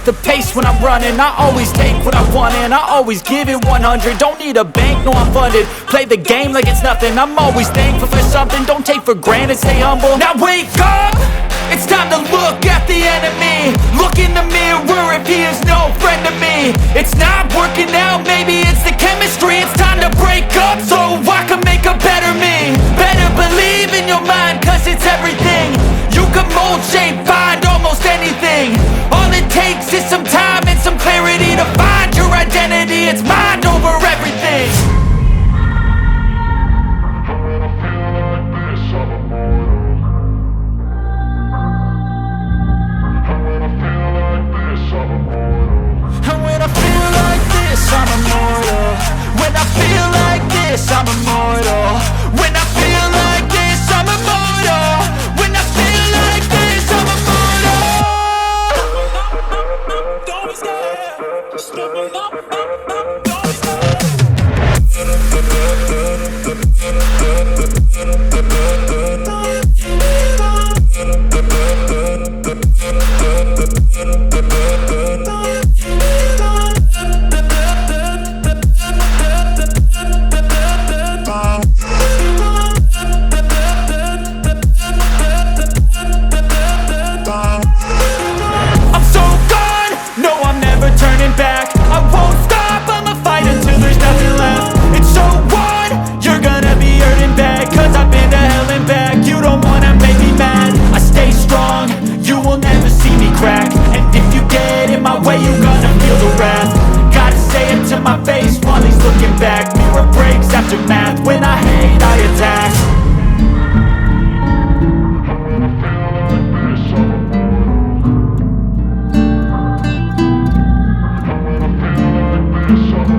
the pace when I'm running. I always take what I want and I always give it 100. Don't need a bank, no I'm funded. Play the game like it's nothing. I'm always thankful for something. Don't take for granted, stay humble. Now wake up! It's time to look at the enemy. Look in the mirror if he is no friend to me. It's not working out, maybe it's the chemistry. It's time to break up so I can make a better me. Better believe in your mind, cause it's everything. You can mold, shape, find almost anything. All it takes is some time and some clarity to find your identity. It's mind over everything. And when I feel like this, I'm immortal. When I feel like this, I'm immortal. When I feel like this, I'm immortal. When I feel like this, I'm immortal. Don't be scared. Just level up, don't be scared. Back, mirror breaks after math. When I hate, I attack. And when I feel like this, I'm